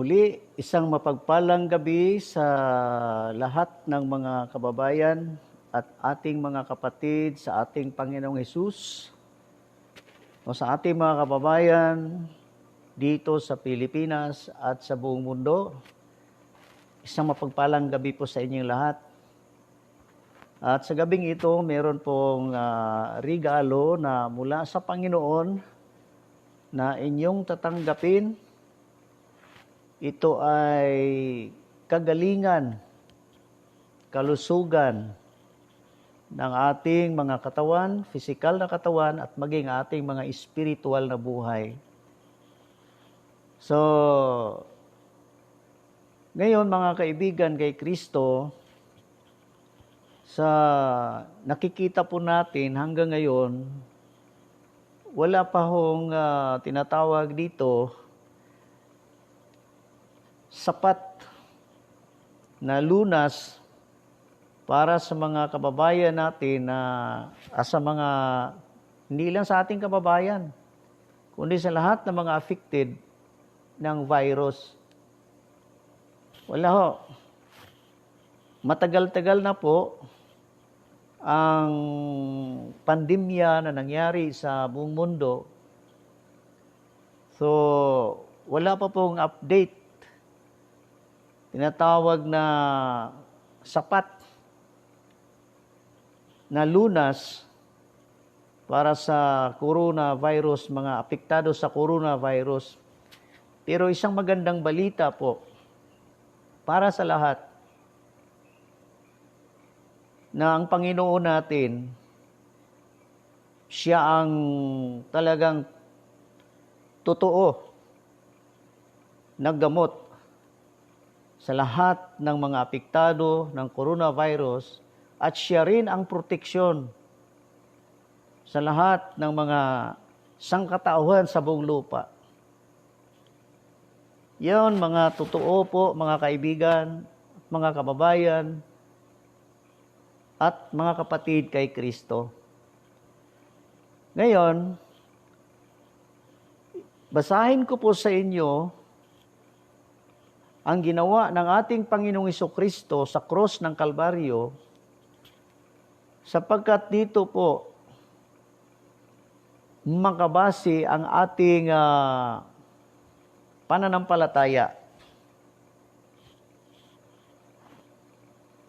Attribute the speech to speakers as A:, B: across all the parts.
A: Muli, isang mapagpalang gabi sa lahat ng mga kababayan at ating mga kapatid sa ating Panginoong Hesus o sa ating mga kababayan dito sa Pilipinas at sa buong mundo. Isang mapagpalang gabi po sa inyong lahat. At sa gabing ito, meron pong regalo na mula sa Panginoon na inyong tatanggapin. Ito ay kagalingan, kalusugan ng ating mga katawan, pisikal na katawan at maging ating mga espiritual na buhay. So, ngayon mga kaibigan kay Kristo, sa nakikita po natin hanggang ngayon, wala pa hong tinatawag dito sapat na lunas para sa mga kababayan natin na sa mga hindi lang sa ating kababayan, kundi sa lahat ng mga affected ng virus. Wala ho. Matagal-tagal na po ang pandemya na nangyari sa buong mundo. So, wala pa pong update. Tinatawag na sapat na lunas para sa coronavirus, mga apektado sa coronavirus. Pero isang magandang balita po para sa lahat na ang Panginoon natin, siya ang talagang totoo naggamot sa lahat ng mga apektado ng coronavirus at siya rin ang proteksyon sa lahat ng mga sangkatauhan sa buong lupa. Yan mga totoo po mga kaibigan, mga kababayan at mga kapatid kay Kristo. Ngayon, basahin ko po sa inyo ang ginawa ng ating Panginoong Jesucristo sa cross ng Kalbaryo, sapagkat dito po makabase ang ating pananampalataya.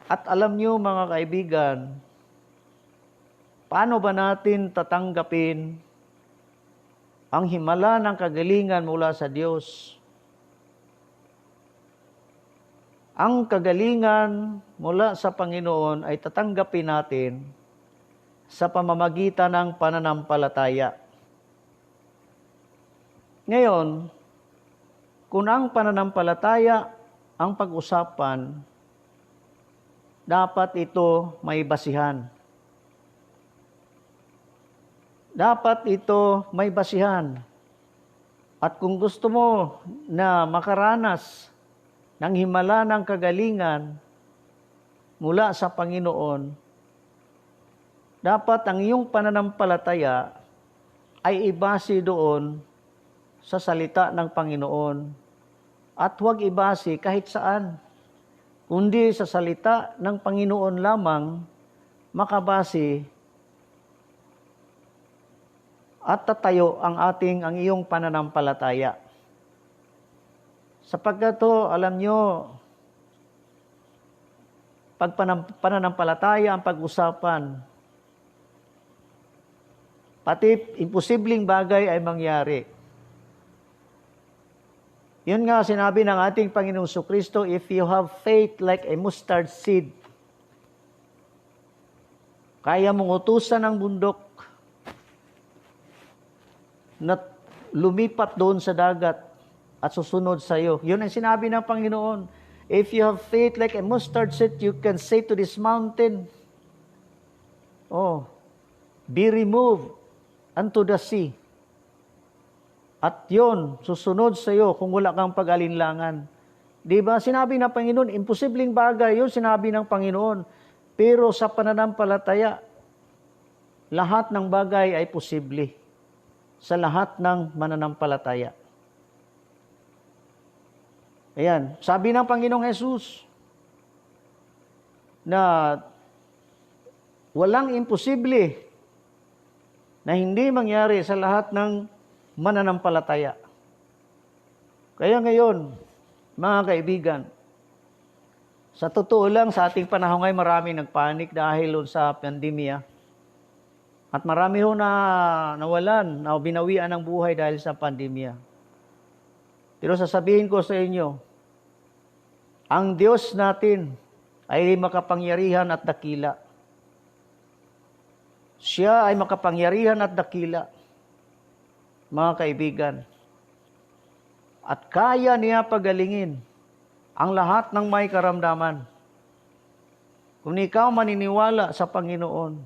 A: At alam niyo mga kaibigan, paano ba natin tatanggapin ang himala ng kagalingan mula sa Diyos? Ang kagalingan mula sa Panginoon ay tatanggapin natin sa pamamagitan ng pananampalataya. Ngayon, kung ang pananampalataya ang pag-usapan, dapat ito may basihan. Dapat ito may basihan. At kung gusto mo na makaranas ng himala ng kagalingan mula sa Panginoon, dapat ang iyong pananampalataya ay ibase doon sa salita ng Panginoon at huwag ibase kahit saan, kundi sa salita ng Panginoon lamang makabase at tatayo ang iyong pananampalataya. Sapagkat alam nyo, pag pananampalataya ang pag-usapan, pati imposibleng bagay ay mangyari. Yun nga sinabi ng ating Panginoong Jesucristo, if you have faith like a mustard seed, kaya mong utusan ng bundok na lumipat doon sa dagat at susunod sa iyo. Yun ang sinabi ng Panginoon. If you have faith like a mustard seed, you can say to this mountain, be removed unto the sea. At yun, susunod sa iyo kung wala kang pag-alinlangan. Diba? Sinabi ng Panginoon, imposibleng bagay yun, sinabi ng Panginoon. Pero sa pananampalataya, lahat ng bagay ay posible sa lahat ng mananampalataya. Ayan, sabi ng Panginoong Hesus na walang imposible na hindi mangyari sa lahat ng mananampalataya. Kaya ngayon, mga kaibigan, sa totoo lang, sa ating panahon ngayon, marami nagpanik dahil sa pandemya. At marami ho na nawalan, na binawian ng buhay dahil sa pandemya. Pero sasabihin ko sa inyo, ang Diyos natin ay makapangyarihan at dakila. Siya ay makapangyarihan at dakila, mga kaibigan. At kaya niya pagalingin ang lahat ng may karamdaman. Kung ikaw maniniwala sa Panginoon,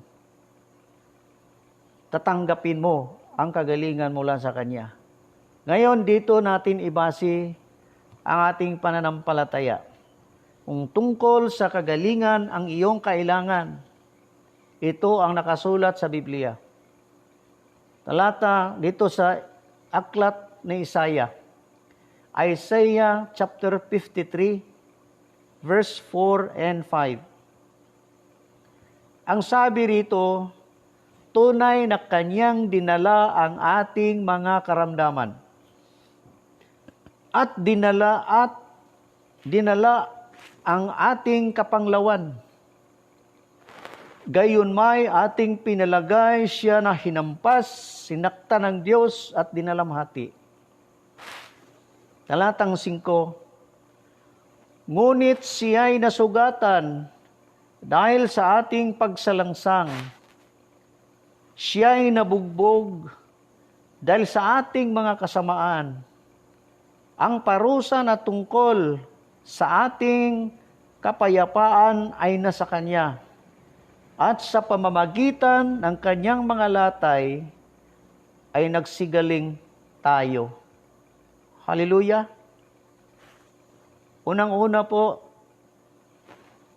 A: tatanggapin mo ang kagalingan mula sa Kanya. Ngayon, dito natin ibase ang ating pananampalataya. Kung tungkol sa kagalingan ang iyong kailangan, ito ang nakasulat sa Biblia. Talata dito sa aklat ni Isaiah. Isaiah chapter 53, verse 4 and 5. Ang sabi rito, tunay na Kanyang dinala ang ating mga karamdaman. At dinala ang ating kapanglawan. Gayon may ating pinalagay siya na hinampas, sinaktan ng Diyos at dinalamhati. Talatang 5. Ngunit siya'y nasugatan dahil sa ating pagsalangsang. Siya'y nabugbog dahil sa ating mga kasamaan. Ang parusa na tungkol sa ating kapayapaan ay nasa Kanya. At sa pamamagitan ng Kanyang mga latay ay nagsigaling tayo. Hallelujah! Unang-una po,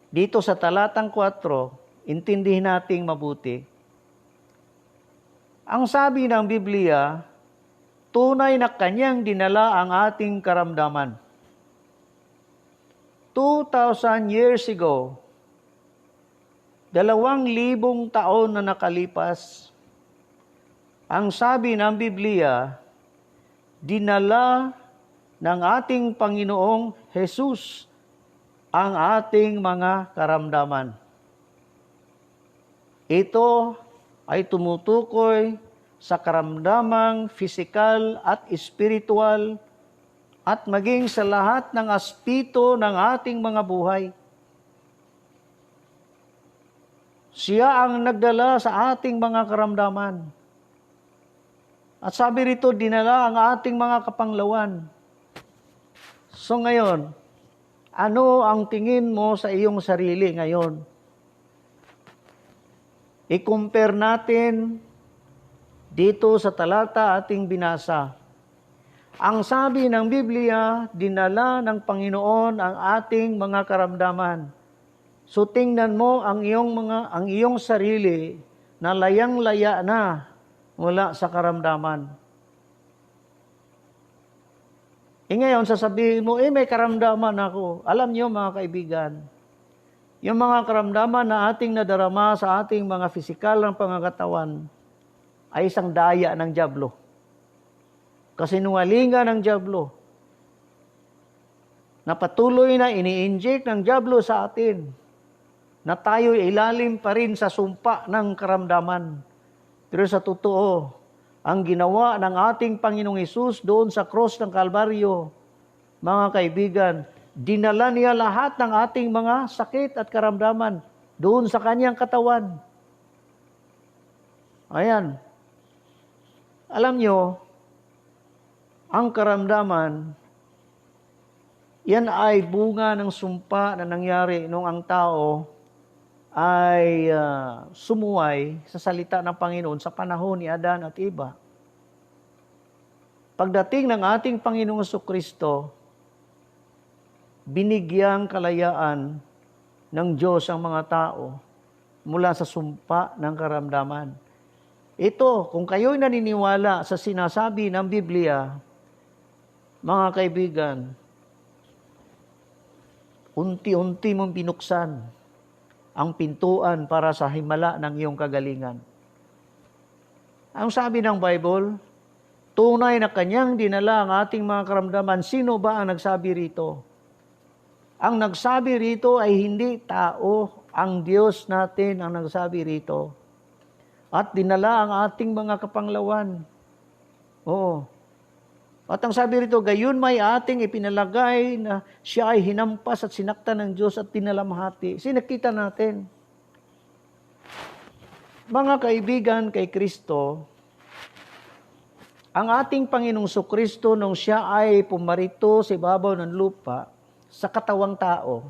A: dito sa talatang 4, intindihin nating mabuti. Ang sabi ng Biblia, tunay na Kanyang dinala ang ating karamdaman. 2,000 years ago, 2,000 taon na nakalipas, ang sabi ng Biblia, dinala ng ating Panginoong Jesus ang ating mga karamdaman. Ito ay tumutukoy sa karamdamang pisikal at espiritual at maging sa lahat ng aspeto ng ating mga buhay. Siya ang nagdala sa ating mga karamdaman. At sabi rito, dinala ang ating mga kapanglawan. So ngayon, ano ang tingin mo sa iyong sarili ngayon? I-compare natin dito sa talata ating binasa. Ang sabi ng Biblia, dinala ng Panginoon ang ating mga karamdaman. So tingnan mo ang iyong sarili na layang-laya na mula sa karamdaman. Ngayon sasabihin mo, may karamdaman ako. Alam niyo mga kaibigan, yung mga karamdaman na ating nadarama sa ating mga pisikal ng pangangatawan ay isang daya ng dyablo. Kasinungalingan ng dyablo na patuloy na ini-inject ng dyablo sa atin na tayo'y ilalim pa rin sa sumpa ng karamdaman. Pero sa totoo, ang ginawa ng ating Panginoong Hesus doon sa cross ng Kalbaryo, mga kaibigan, dinala niya lahat ng ating mga sakit at karamdaman doon sa kanyang katawan. Ayan. Alam nyo, ang karamdaman, yan ay bunga ng sumpa na nangyari nung ang tao ay sumuway sa salita ng Panginoon sa panahon ni Adan at Eva. Pagdating ng ating Panginoong Jesucristo, binigyang kalayaan ng Diyos ang mga tao mula sa sumpa ng karamdaman. Ito, kung kayo'y naniniwala sa sinasabi ng Biblia, mga kaibigan, unti-unti mong binuksan ang pintuan para sa himala ng iyong kagalingan. Ang sabi ng Bible, tunay na kanyang dinala ang ating mga karamdaman. Sino ba ang nagsabi rito? Ang nagsabi rito ay hindi tao, ang Diyos natin ang nagsabi rito. At dinala ang ating mga kapanglawan. Oo. At ang sabi rito, gayon may ating ipinalagay na siya ay hinampas at sinaktan ng Diyos at dinalamhati. Sinakita natin. Mga kaibigan kay Kristo, ang ating Panginoong Kristo nung siya ay pumarito sa ibabaw ng lupa sa katawang tao.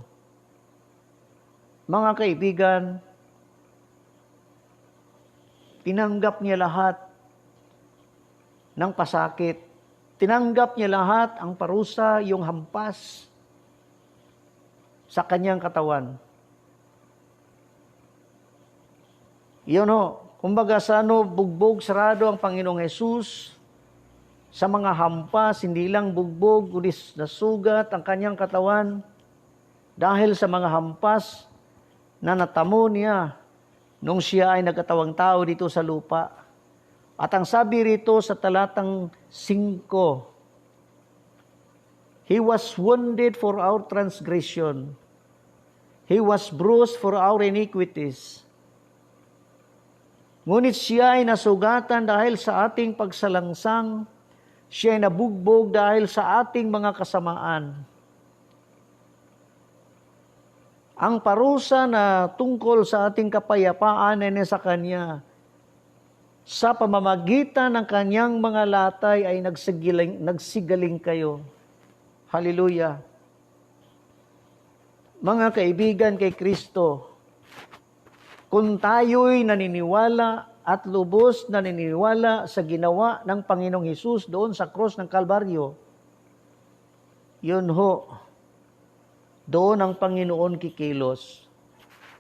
A: Mga kaibigan, tinanggap niya lahat ng pasakit. Tinanggap niya lahat ang parusa, yung hampas sa kanyang katawan. Yun kumbaga sa bugbog, sarado ang Panginoong Hesus sa mga hampas, hindi lang bugbog, kundi nasugat ang kanyang katawan dahil sa mga hampas na natamo niya nung siya ay nagkatawang tao dito sa lupa. At ang sabi rito sa talatang 5, He was wounded for our transgression. He was bruised for our iniquities. Ngunit siya ay nasugatan dahil sa ating pagsalangsang. Siya ay nabugbog dahil sa ating mga kasamaan. Ang parusa na tungkol sa ating kapayapaan ay nasa Kanya. Sa pamamagitan ng Kanyang mga latay ay nagsigaling kayo. Hallelujah. Mga kaibigan kay Kristo, kung tayo'y naniniwala at lubos naniniwala sa ginawa ng Panginoong Hesus doon sa krus ng Kalbaryo, yun doon ang Panginoon kikilos.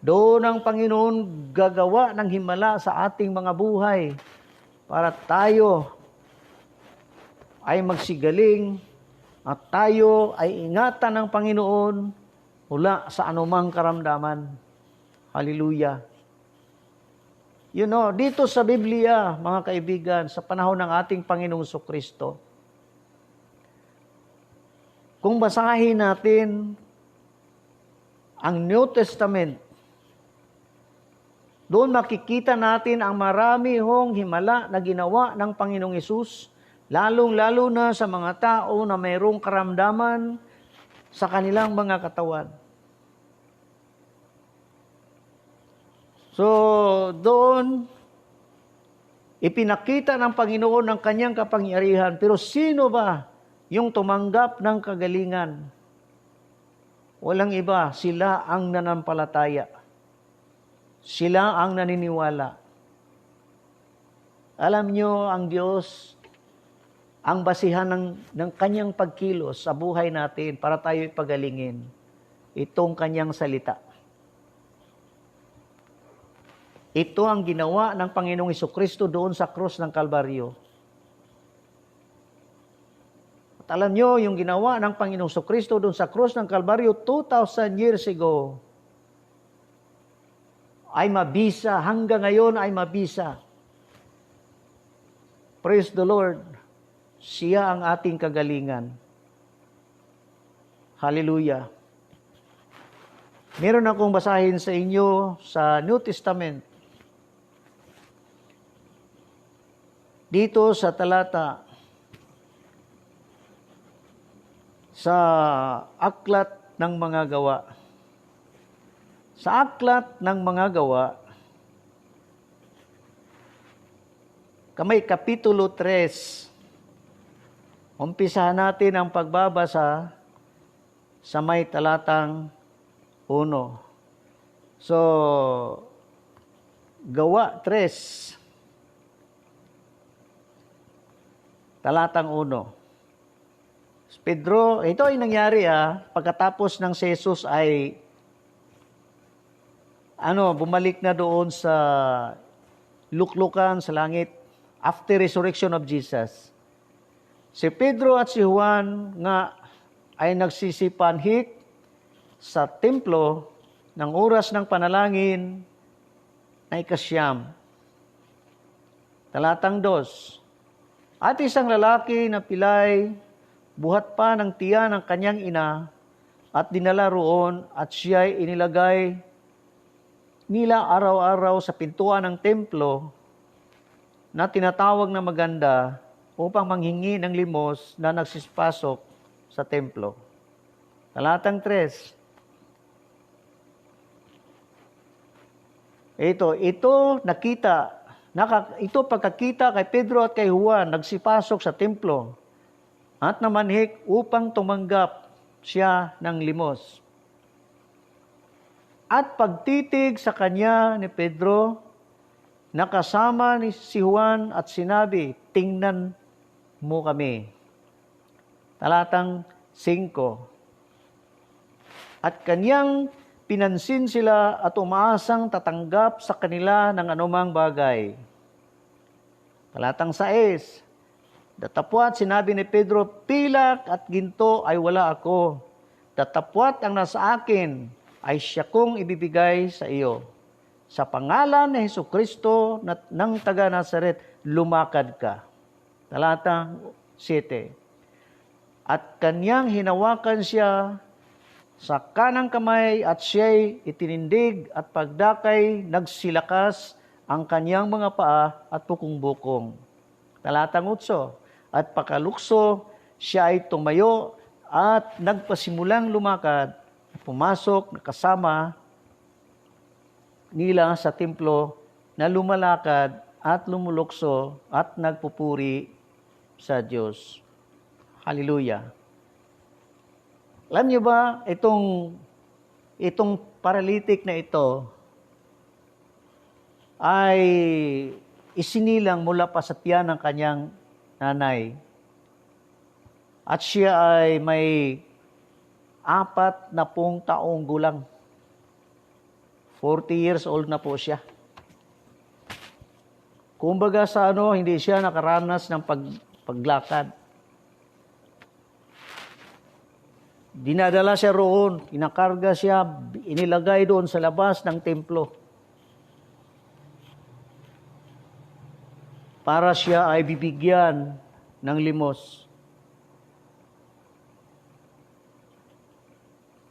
A: Doon ang Panginoon gagawa ng himala sa ating mga buhay para tayo ay magsigaling at tayo ay ingatan ng Panginoon mula sa anumang karamdaman. Hallelujah. Dito sa Biblia, mga kaibigan, sa panahon ng ating Panginoong Kristo, kung basahin natin ang New Testament, doon makikita natin ang marami himala na ginawa ng Panginoong Hesus, lalong-lalo na sa mga tao na mayroong karamdaman sa kanilang mga katawan. So, doon, ipinakita ng Panginoon ang kanyang kapangyarihan. Pero sino ba yung tumanggap ng kagalingan? Walang iba, sila ang nanampalataya. Sila ang naniniwala. Alam nyo, ang Diyos, ang basihan ng kanyang pagkilos sa buhay natin para tayo ipagalingin, itong kanyang salita. Ito ang ginawa ng Panginoong Jesucristo doon sa krus ng Kalbaryo. At alam nyo, yung ginawa ng Panginoong Jesucristo doon sa krus ng Kalbaryo 2,000 years ago, ay mabisa, hanggang ngayon ay mabisa. Praise the Lord. Siya ang ating kagalingan. Hallelujah. Meron akong basahin sa inyo sa New Testament. Dito sa talata, sa Aklat ng Mga Gawa. Sa Aklat ng Mga Gawa, kamay Kapitulo 3, umpisahan natin ang pagbabasa sa may talatang 1. So, Gawa 3, talatang 1. Pedro, ito ay nangyari pagkatapos ng si Jesus ay bumalik na doon sa luklukan sa langit after resurrection of Jesus. Si Pedro at si Juan nga ay nagsisipanhik sa templo ng oras ng panalangin na ikasyam. Talatang 2. At isang lalaki na pilay, buhat pa ng tiyan ng kanyang ina, at dinala roon, at siya'y inilagay nila araw-araw sa pintuan ng templo na tinatawag na maganda upang manghingi ng limos na nagsipasok sa templo. Talatang 3. Ito pagkakita kay Pedro at kay Juan, nagsipasok sa templo at namanhik upang tumanggap siya ng limos. At pagtitig sa kanya ni Pedro, nakasama ni si Juan at sinabi, tingnan mo kami. Talatang 5. At kanyang pinansin sila at umaasang tatanggap sa kanila ng anumang bagay. Talatang 6. Datapwat sinabi ni Pedro, pilak at ginto ay wala ako. Datapwat ang nasa akin ay siya kong ibibigay sa iyo. Sa pangalan ni Hesukristo ng taga Nazaret, lumakad ka. Talatang 7. At kanyang hinawakan siya sa kanang kamay at siya'y itinindig at pagdakay nagsilakas ang kanyang mga paa at bukong-bukong. Talatang 8. At pakalukso siya ay tumayo at nagpasimulang lumakad, pumasok na kasama nila sa templo na lumalakad at lumulukso at nagpupuri sa Diyos. Hallelujah. Alam niyo ba, itong paralytic na ito ay isinilang mula pa sa tiyan ng kanyang nanay. At siya ay may 40 taong gulang. 40 years old na po siya. Kumbaga hindi siya nakaranas ng paglakad. Dinadala siya roon, inakarga siya, inilagay doon sa labas ng templo. Para siya ay bibigyan ng limos.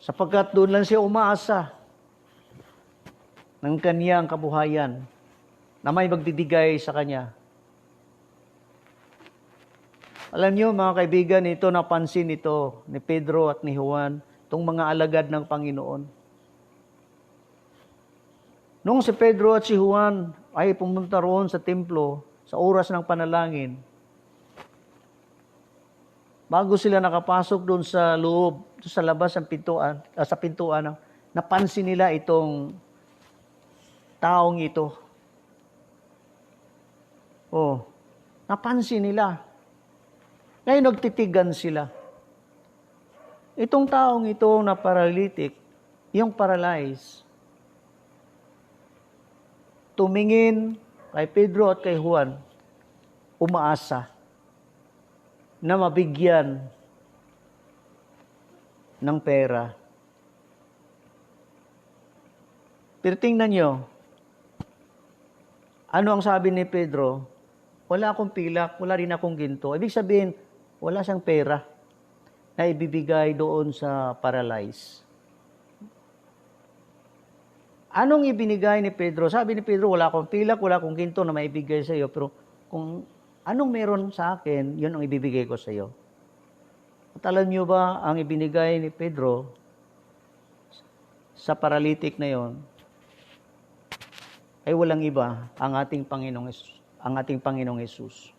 A: Sapagkat doon lang siya umaasa ng kaniyang kabuhayan na may magbibigay sa kanya. Alam niyo mga kaibigan, ito napansin ito ni Pedro at ni Juan, itong mga alagad ng Panginoon. Nung si Pedro at si Juan ay pumunta roon sa templo sa oras ng panalangin, bago sila nakapasok doon sa loob, sa labas ng pintuan, sa pintuan, napansin nila itong taong ito. Napansin nila. Ngayon nagtitigan sila. Itong taong ito na paralytic, yung paralyzed, tumingin kay Pedro at kay Juan, umaasa na mabigyan ng pera. Pero tingnan nyo, ano ang sabi ni Pedro? Wala akong pilak, wala rin akong ginto. Ibig sabihin, wala siyang pera na ibibigay doon sa paralyzed. Anong ibinigay ni Pedro? Sabi ni Pedro, wala akong pilak, wala akong ginto na maibigay sa iyo. Pero kung anong meron sa akin, yun ang ibibigay ko sa iyo. At alam niyo ba, ang ibinigay ni Pedro sa paralytic na yon ay walang iba ang ating Panginoong Hesus.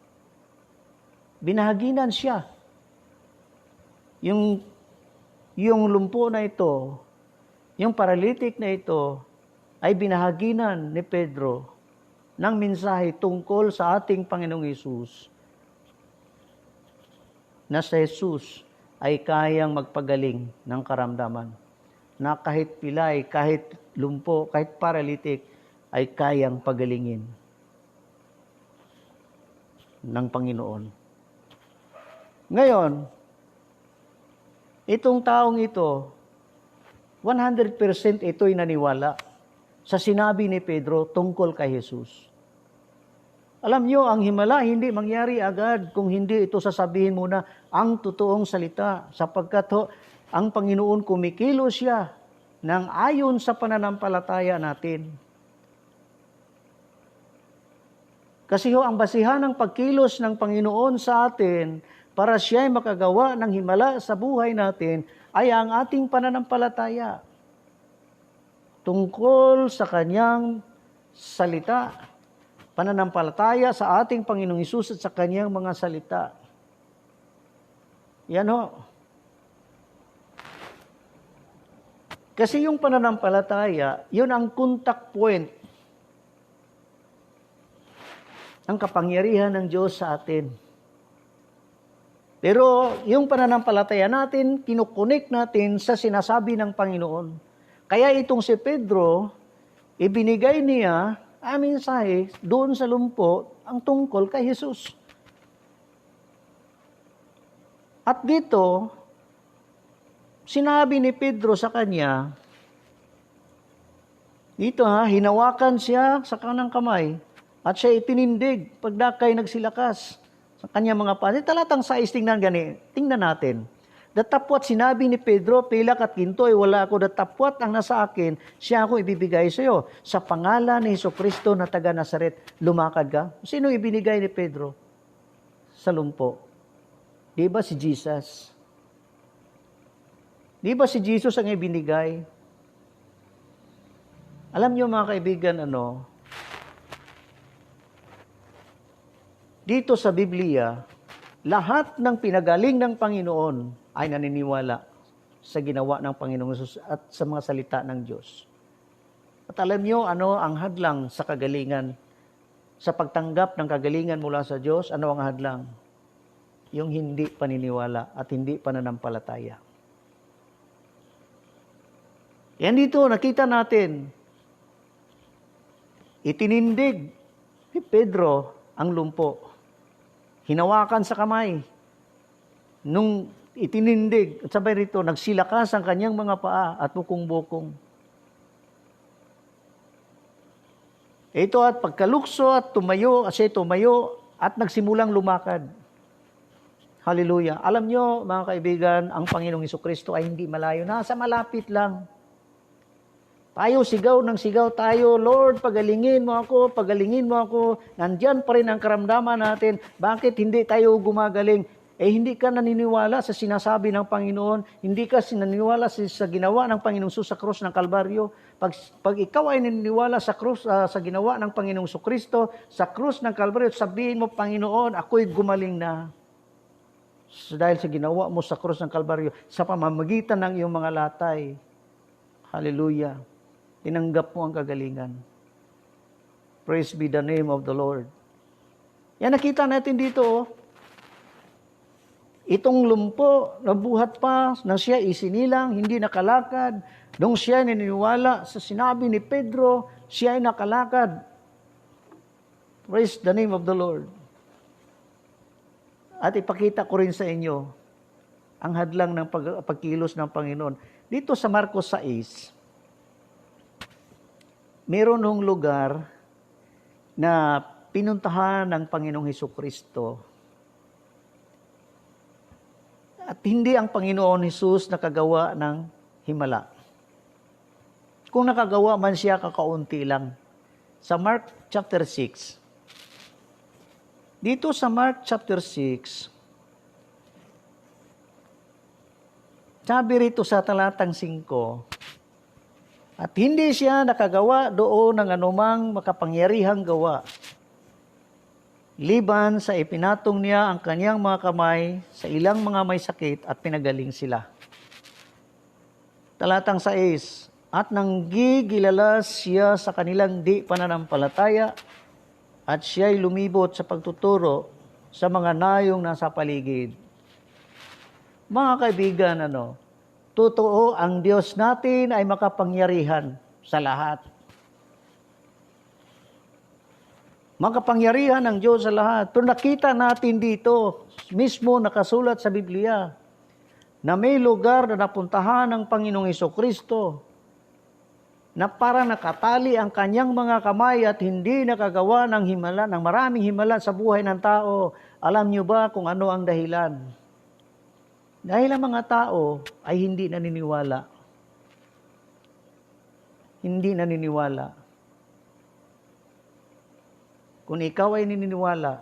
A: Binahaginan siya. Yung lumpo na ito, yung paralytic na ito, ay binahaginan ni Pedro ng mensahe tungkol sa ating Panginoong Hesus, na sa Hesus ay kayang magpagaling ng karamdaman. Na kahit pilay, kahit lumpo, kahit paralytic, ay kayang pagalingin ng Panginoon. Ngayon, itong taong ito 100% ito'y naniwala sa sinabi ni Pedro tungkol kay Jesus. Alam nyo, ang himala hindi mangyari agad kung hindi ito sasabihin muna ang totoong salita. Sapagkat ang Panginoon kumikilos siya ng ayon sa pananampalataya natin. Kasi ang basihan ng pagkilos ng Panginoon sa atin para siya ay makagawa ng himala sa buhay natin ay ang ating pananampalataya tungkol sa Kanyang salita. Pananampalataya sa ating Panginoong Hesus at sa Kanyang mga salita. Yan ho. Kasi yung pananampalataya, yun ang contact point ng kapangyarihan ng Diyos sa atin. Pero yung pananampalataya natin, kinukunik natin sa sinasabi ng Panginoon. Kaya itong si Pedro, ibinigay niya ang mensahe doon sa lumpo ang tungkol kay Jesus. At dito, sinabi ni Pedro sa kanya, dito hinawakan siya sa kanang kamay at siya itinindig pagdakay nagsilakas sa kanyang mga paa. Talatang 6, tingnan natin. Datapwat sinabi ni Pedro, pilak at ginto ay wala ako, datapwat ang nasa akin, siya ako ibibigay sa iyo. Sa pangalan ni Jesucristo na taga Nazaret, lumakad ka. Sino ibinigay ni Pedro sa lumpo? Di ba si Jesus? Di ba si Jesus ang ibinigay? Alam niyo mga kaibigan, dito sa Biblia, lahat ng pinagaling ng Panginoon ay naniniwala sa ginawa ng Panginoong Hesus at sa mga salita ng Diyos. At alam niyo, ang hadlang sa kagalingan, sa pagtanggap ng kagalingan mula sa Diyos, ano ang hadlang? Yung hindi paniniwala at hindi pananampalataya. Yan dito, nakita natin, itinindig ni Pedro ang lumpo. Hinawakan sa kamay. Nung itinindig, at sabay rito, nagsilakas ang kanyang mga paa at bukong-bukong. Ito at pagkalukso at tumayo at nagsimulang lumakad. Hallelujah. Alam nyo, mga kaibigan, ang Panginoong Hesukristo ay hindi malayo. Nasa malapit lang. Tayo, sigaw ng sigaw tayo, Lord, pagalingin mo ako, pagalingin mo ako. Nandyan pa rin ang karamdaman natin. Bakit hindi tayo gumagaling? Hindi ka naniniwala sa sinasabi ng Panginoon. Hindi ka naniniwala sa ginawa ng Panginoong Hesus sa krus ng Kalbaryo. Pag ikaw ay naniniwala sa krus, sa ginawa ng Panginoong Jesucristo, sa krus ng Kalbaryo, sabihin mo, Panginoon, ako'y gumaling na. Dahil sa ginawa mo sa krus ng Kalbaryo, sa pamamagitan ng iyong mga latay. Hallelujah. Tinanggap mo ang kagalingan. Praise be the name of the Lord. Yan, nakita natin dito, Itong lumpo, nabuhat pa, nang siya isinilang, hindi nakalakad. Nung siya naniniwala sa sinabi ni Pedro, siya ay nakalakad. Praise the name of the Lord. At ipakita ko rin sa inyo ang hadlang ng pagkilos ng Panginoon. Dito sa Marcos 6, meron nung lugar na pinuntahan ng Panginoong Hesukristo. At hindi ang Panginoon Hesus nakagawa ng himala. Kung nakagawa man siya, kakaunti lang. Sa Mark chapter 6. Dito sa Mark chapter 6, sabi rito sa talatang 5, at hindi siya nakagawa doon ng anumang makapangyarihang gawa. Liban sa ipinatong niya ang kanyang mga kamay sa ilang mga may sakit at pinagaling sila. Talatang 6, at nanggigilala siya sa kanilang di pananampalataya at siya'y lumibot sa pagtuturo sa mga nayong nasa paligid. Mga kaibigan, totoo ang Diyos natin ay makapangyarihan sa lahat. Makapangyarihan ng Diyos sa lahat. Pero nakita natin dito, mismo nakasulat sa Biblia, na may lugar na napuntahan ng Panginoong Hesukristo na para nakatali ang kanyang mga kamay at hindi nakagawa ng himala, ng maraming himala sa buhay ng tao. Alam niyo ba kung ano ang dahilan? Dahil ang mga tao ay hindi naniniwala. Hindi naniniwala. Kung ikaw ay naniniwala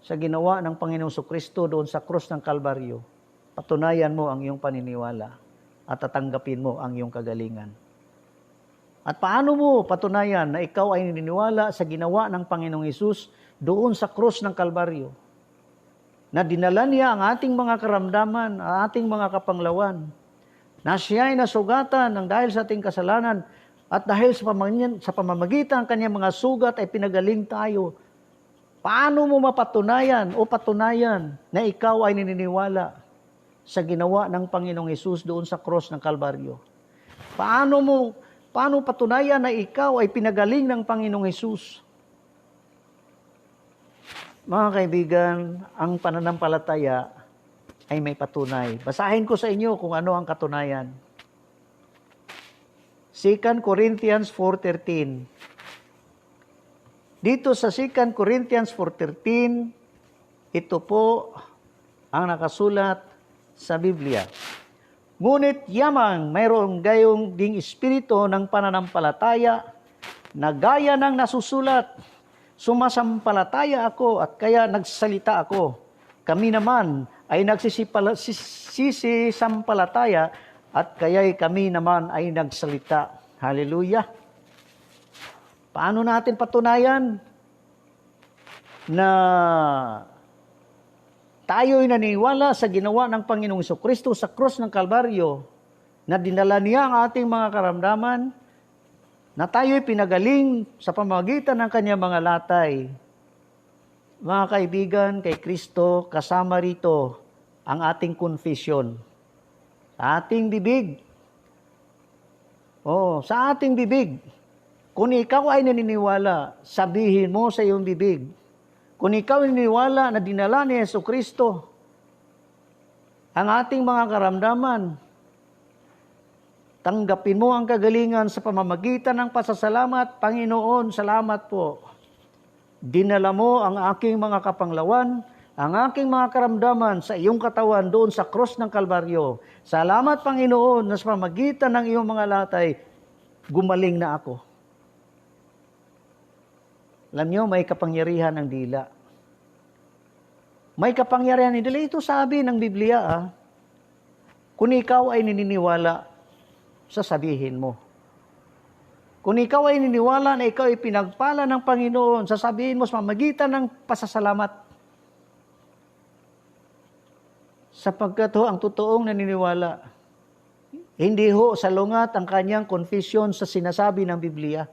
A: sa ginawa ng Panginoong Hesukristo doon sa krus ng Kalbaryo, patunayan mo ang iyong paniniwala at tatanggapin mo ang iyong kagalingan. At paano mo patunayan na ikaw ay naniniwala sa ginawa ng Panginoong Hesus doon sa krus ng Kalbaryo? Na dinala niya ang ating mga karamdaman, ang ating mga kapanglawan, na siya ay nasugatan ng dahil sa ating kasalanan at dahil sa pamamagitan ng kanyang mga sugat ay pinagaling tayo. Paano mo mapatunayan o patunayan na ikaw ay naniniwala sa ginawa ng Panginoong Hesus doon sa krus ng Kalbaryo? Paano patunayan na ikaw ay pinagaling ng Panginoong Hesus? Mga kaibigan, ang pananampalataya ay may patunay. Basahin ko sa inyo kung ano ang katunayan. 2 Corinthians 4:13. Dito sa 2 Corinthians 4:13, ito po ang nakasulat sa Biblia. Ngunit yamang mayroon gayong ding espiritu ng pananampalataya na gaya ng nasusulat, sumasampalataya ako at kaya nagsalita ako. Kami naman ay nagsisisampalataya at kaya'y kami naman ay nagsalita. Hallelujah! Paano natin patunayan na tayo'y naniniwala sa ginawa ng Panginoong Hesukristo sa krus ng Kalbaryo, na dinala niya ang ating mga karamdaman, na tayo'y pinagaling sa pamamagitan ng kanyang mga latay? Mga kaibigan, kay Kristo, kasama rito ang ating confession. Sa ating bibig. Sa ating bibig. Kung ikaw ay naniniwala, sabihin mo sa iyong bibig. Kung ikaw ay naniniwala na dinala ni Hesukristo ang ating mga karamdaman, tanggapin mo ang kagalingan sa pamamagitan ng pasasalamat. Panginoon, salamat po. Dinala mo ang aking mga kapanglawan, ang aking mga karamdaman sa iyong katawan doon sa krus ng Kalbaryo. Salamat, Panginoon, na sa pamamagitan ng iyong mga latay, gumaling na ako. Alam nyo, may kapangyarihan ng dila. May kapangyarihan ng dila. Ito sabi ng Biblia, kung ikaw ay naniniwala, sasabihin mo. Kung ikaw ay naniniwala na ikaw ay pinagpala ng Panginoon, sasabihin mo sa pamamagitan ng pasasalamat. Sapagkat ang totoong naniniwala, hindi salungat ang kanyang confession sa sinasabi ng Biblia.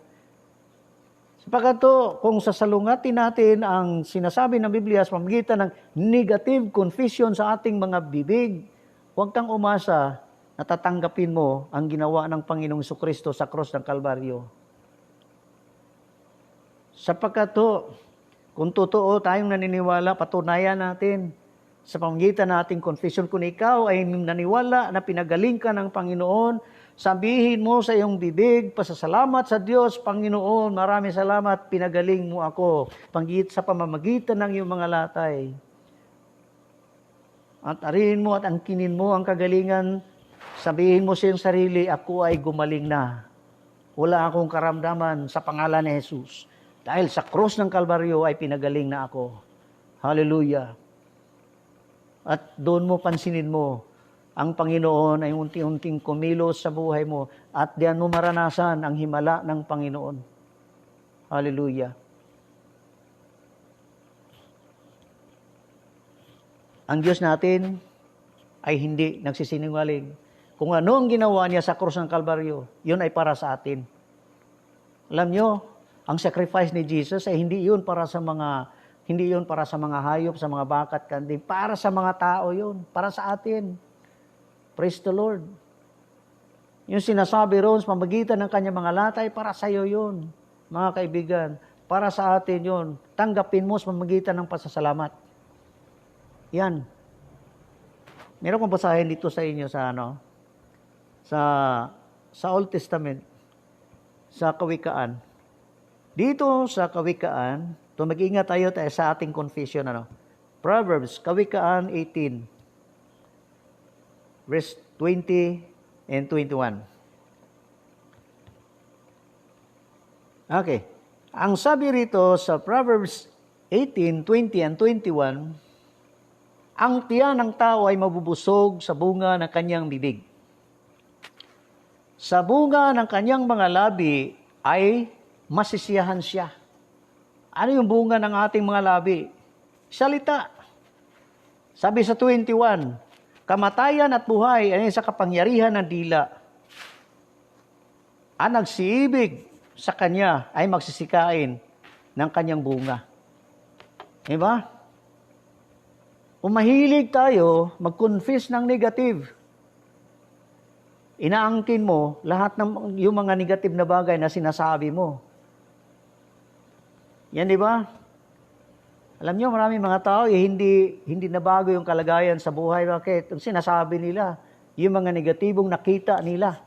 A: Sapagkat kung sasalungatin natin ang sinasabi ng Biblia sa pamamagitan ng negative confession sa ating mga bibig, huwag kang umasa na tatanggapin mo ang ginawa ng Panginoong Hesukristo sa krus ng Kalbaryo. Sapagkat kung totoo tayong naniniwala, patunayan natin sa pamamagitan ng ating confession. Kung ikaw ay naniwala na pinagaling ka ng Panginoon, sabihin mo sa iyong bibig, pasasalamat sa Diyos, Panginoon, maraming salamat, pinagaling mo ako sa pamamagitan ng iyong mga latay. At arihin mo at angkinin mo ang kagalingan, sabihin mo sa iyong sarili, ako ay gumaling na. Wala akong karamdaman sa pangalan ni Jesus. Dahil sa krus ng Kalbaryo ay pinagaling na ako. Hallelujah! At doon mo pansinin mo, ang Panginoon ay unti-unting kumilos sa buhay mo at diyan mo maranasan ang himala ng Panginoon. Hallelujah. Ang Diyos natin ay hindi nagsisinungaling. Kung ano ang ginawa niya sa krus ng Kalbaryo, yun ay para sa atin. Alam nyo, ang sacrifice ni Jesus ay hindi yun para sa mga hayop, sa mga bakat, kundi para sa mga tao yun, para sa atin. Praise the Lord. Yung sinasabi roon sa pamamagitan ng kanyang mga latay, para sa iyo yun, mga kaibigan. Para sa atin yun. Tanggapin mo sa pamamagitan ng pasasalamat. Yan. Meron kong basahin dito sa inyo sa sa Old Testament, sa Kawikaan. Dito sa Kawikaan, mag-ingat tayo sa ating confession, Proverbs, Kawikaan 18, verse 20 and 21. Okay. Ang sabi rito sa Proverbs 18, 20 and 21, ang tiyan ng tao ay mabubusog sa bunga ng kanyang bibig. Sa bunga ng kanyang mga labi ay masisiyahan siya. Ano yung bunga ng ating mga labi? Salita. Sabi sa 21, kamatayan at buhay ay sa kapangyarihan ng dila. Ang nagsiibig sa kanya ay magsisikain ng kanyang bunga. Diba? Kung mahilig tayo mag-confess ng negative, inaangkin mo lahat ng yung mga negative na bagay na sinasabi mo. Yan, di ba? Alam niyo, maraming mga tao hindi nabago yung kalagayan sa buhay. Bakit? Ang sinasabi nila, yung mga negatibong nakita nila.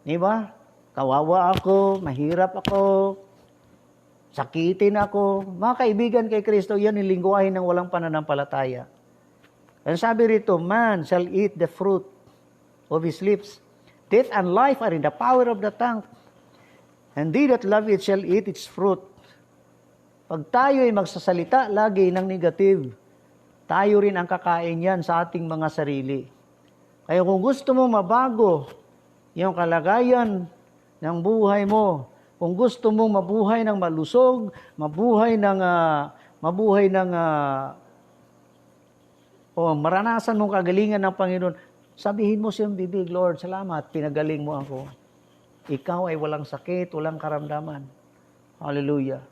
A: Di ba? Kawawa ako, mahirap ako, sakitin ako. Mga kaibigan kay Kristo, yan yung lingwahe ng walang pananampalataya. Ang sabi rito, man shall eat the fruit of his lips. Death and life are in the power of the tongue. And they that love it shall eat its fruit. Pag tayo ay magsasalita lagi ng negative, tayo rin ang kakain yan sa ating mga sarili. Kaya kung gusto mo mabago yung kalagayan ng buhay mo, kung gusto mo mabuhay ng malusog, maranasan mong kagalingan ng Panginoon, sabihin mo sa iyong bibig, Lord, salamat, pinagaling mo ako. Ikaw ay walang sakit, walang karamdaman. Hallelujah.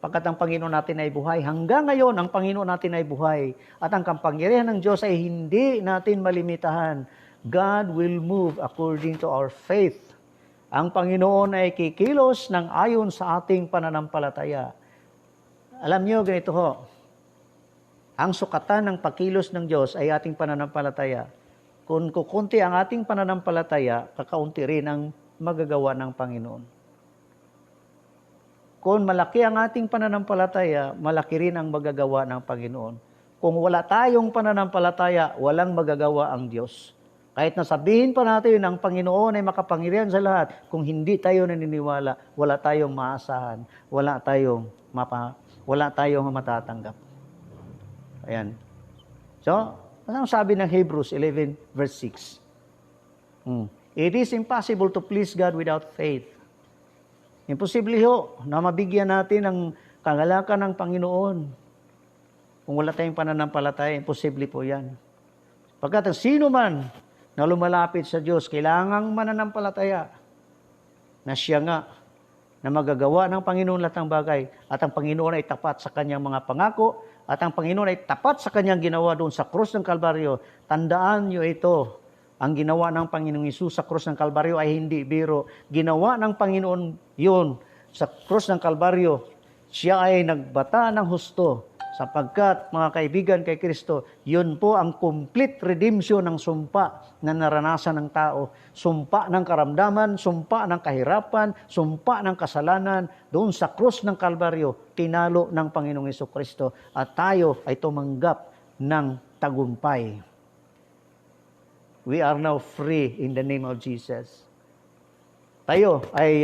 A: Pagkat ang Panginoon natin ay buhay. Hanggang ngayon, ang Panginoon natin ay buhay. At ang kapangyarihan ng Diyos ay hindi natin malimitahan. God will move according to our faith. Ang Panginoon ay kikilos ng ayon sa ating pananampalataya. Alam niyo, ganito ho. Ang sukatan ng pagkilos ng Diyos ay ating pananampalataya. Kung kukunti ang ating pananampalataya, kakaunti rin ang magagawa ng Panginoon. Kung malaki ang ating pananampalataya, malaki rin ang magagawa ng Panginoon. Kung wala tayong pananampalataya, walang magagawa ang Diyos. Kahit nasabihin pa natin ang Panginoon ay makapangyarihan sa lahat, kung hindi tayo naniniwala, wala tayong maasahan, wala tayong matatanggap. Ayan. So, ano sabi ng Hebrews 11 verse 6? It is impossible to please God without faith. Imposible ho na mabigyan natin ng kagalakan ng Panginoon. Kung wala tayong pananampalataya, imposible po yan. Pagkat ang sino man na lumalapit sa Diyos, kailangang mananampalataya na siya nga na magagawa ng Panginoon lahat ng bagay at ang Panginoon ay tapat sa kanyang mga pangako at ang Panginoon ay tapat sa kanyang ginawa doon sa krus ng Kalbaryo. Tandaan niyo ito. Ang ginawa ng Panginoong Hesus sa krus ng Kalbaryo ay hindi biro. Ginawa ng Panginoon yun sa krus ng Kalbaryo. Siya ay nagbata ng husto sapagkat, mga kaibigan kay Kristo, yun po ang complete redemption ng sumpa na naranasan ng tao. Sumpa ng karamdaman, sumpa ng kahirapan, sumpa ng kasalanan. Doon sa krus ng Kalbaryo, tinalo ng Panginoong Jesucristo at tayo ay tumanggap ng tagumpay. We are now free in the name of Jesus. Tayo ay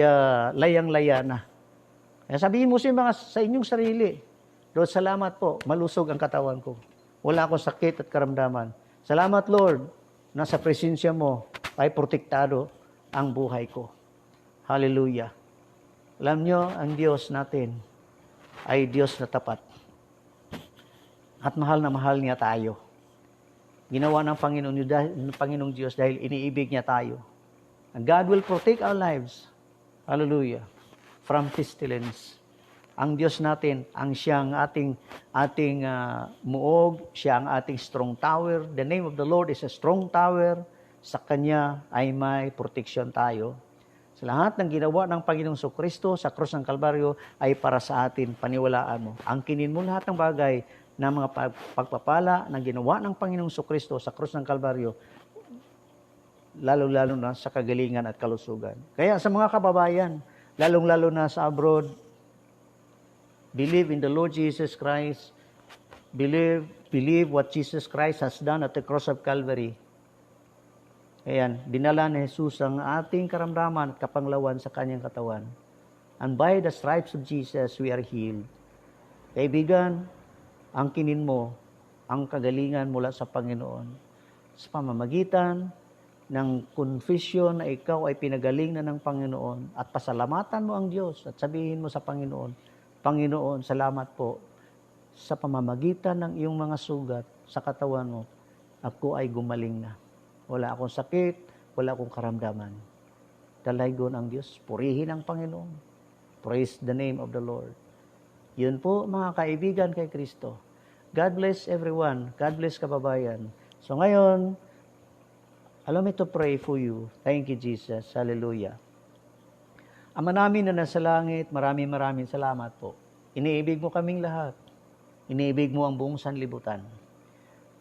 A: layang-laya na. Kaya sabihin mo sa inyong sarili, Lord, salamat po, malusog ang katawan ko. Wala akong sakit at karamdaman. Salamat, Lord, na sa presensya mo ay protektado ang buhay ko. Hallelujah. Alam nyo, ang Diyos natin ay Diyos na tapat. At mahal na mahal niya tayo. Ginawa ng Panginoong Diyos dahil iniibig niya tayo. And God will protect our lives. Hallelujah. From pestilence. Ang Diyos natin, ang siyang ating muog, siya ang ating strong tower. The name of the Lord is a strong tower. Sa Kanya ay may protection tayo. Sa lahat ng ginawa ng Panginoong Kristo sa krus ng Kalbaryo ay para sa atin, paniwalaan mo. Angkinin mo lahat ng bagay na mga pagpapala na ginawa ng Panginoong Kristo sa krus ng Kalbaryo, lalo-lalo na sa kagalingan at kalusugan. Kaya sa mga kababayan, lalong-lalo na sa abroad, believe in the Lord Jesus Christ. Believe what Jesus Christ has done at the cross of Calvary. Ayan, dinala ni Jesus ang ating karamdaman at kapanglawan sa kanyang katawan. And by the stripes of Jesus, we are healed. Kaibigan, angkinin mo ang kagalingan mula sa Panginoon sa pamamagitan ng confession na ikaw ay pinagaling na ng Panginoon at pasalamatan mo ang Diyos at sabihin mo sa Panginoon, Panginoon, salamat po sa pamamagitan ng iyong mga sugat sa katawan mo, ako ay gumaling na. Wala akong sakit, wala akong karamdaman. Dalaygon ang Diyos, purihin ang Panginoon. Praise the name of the Lord. Yun po mga kaibigan kay Kristo. God bless everyone. God bless kababayan. So ngayon, allow me to pray for you. Thank you, Jesus. Hallelujah. Ama namin na nasa langit, maraming salamat po. Iniibig mo kaming lahat. Iniibig mo ang buong sanlibutan.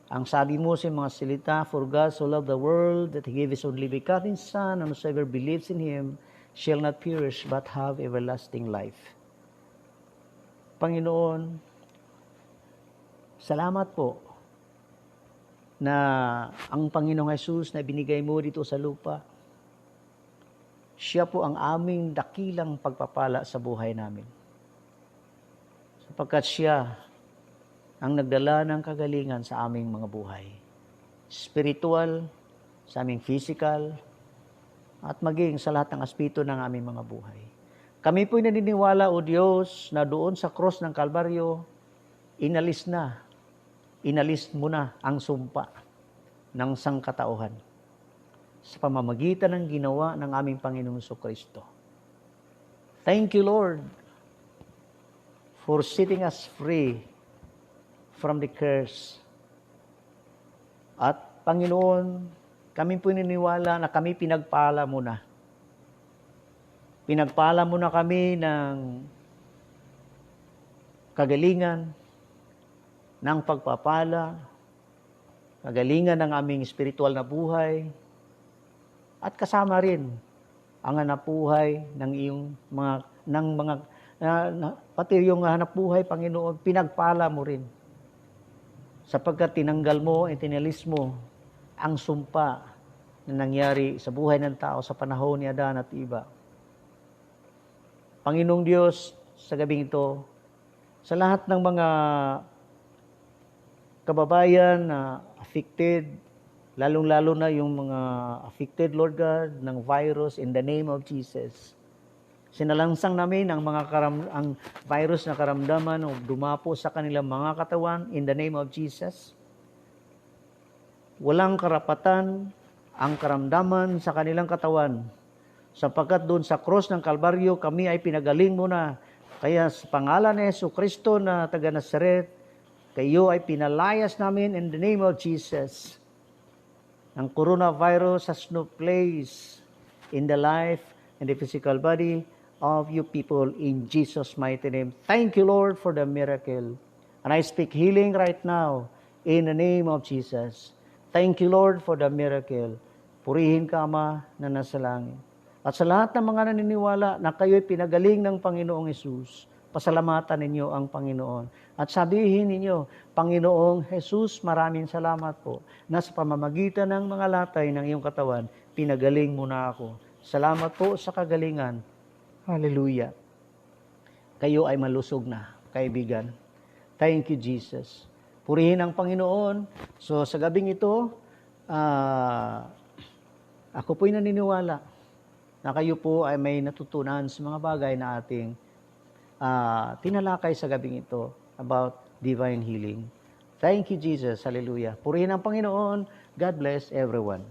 A: Ang sabi mo sa mga salita, for God so loved the world that He gave His only begotten Son, and whosoever believes in Him shall not perish but have everlasting life. Panginoon, salamat po na ang Panginoong Jesus na binigay mo dito sa lupa, siya po ang aming dakilang pagpapala sa buhay namin. Sapagkat siya ang nagdala ng kagalingan sa aming mga buhay. Spiritual, sa aming physical, at maging sa lahat ng aspeto ng aming mga buhay. Kami po'y naniniwala, O Diyos, na doon sa cross ng Kalbaryo, inalis mo na ang sumpa ng sangkatauhan sa pamamagitan ng ginawa ng aming Panginoong Kristo. Thank you, Lord, for setting us free from the curse. At Panginoon, kami po niniwala na kami pinagpala mo na. Pinagpala mo na kami ng kagalingan, ng pagpapala, kagalingan ng aming spiritual na buhay, at kasama rin ang hanapuhay ng iyong pati yung hanapuhay, Panginoon, pinagpala mo rin. Sapagkat tinanggal mo at tinalis mo ang sumpa na nangyari sa buhay ng tao sa panahon ni Adan at Eva. Panginoong Diyos, sa gabing ito, sa lahat ng mga kababayan na affected, lalong-lalo na yung mga affected, Lord God, ng virus, in the name of Jesus, sinalangsang namin ang ang virus na karamdaman o dumapo sa kanilang mga katawan in the name of Jesus. Walang karapatan ang karamdaman sa kanilang katawan, sapagkat doon sa cross ng Kalbaryo kami ay pinagaling mo na. Kaya sa pangalan ni Jesucristo na taga Nazaret, kayo ay pinalayas namin in the name of Jesus. Ang coronavirus has no place in the life and the physical body of you people in Jesus' mighty name. Thank you, Lord, for the miracle. And I speak healing right now in the name of Jesus. Thank you, Lord, for the miracle. Purihin ka, Ama, na nasa langit. At sa lahat ng mga naniniwala na kayo'y pinagaling ng Panginoong Jesus, pasalamatan ninyo ang Panginoon. At sabihin ninyo, Panginoong Jesus, maraming salamat po na sa pamamagitan ng mga latay ng iyong katawan, pinagaling mo na ako. Salamat po sa kagalingan. Hallelujah. Kayo ay malusog na, kaibigan. Thank you, Jesus. Purihin ang Panginoon. So, sa gabing ito, ako po'y naniniwala na kayo po ay may natutunan sa mga bagay na ating tinalakay sa gabing ito about divine healing. Thank you, Jesus. Hallelujah. Purihin ang Panginoon. God bless everyone.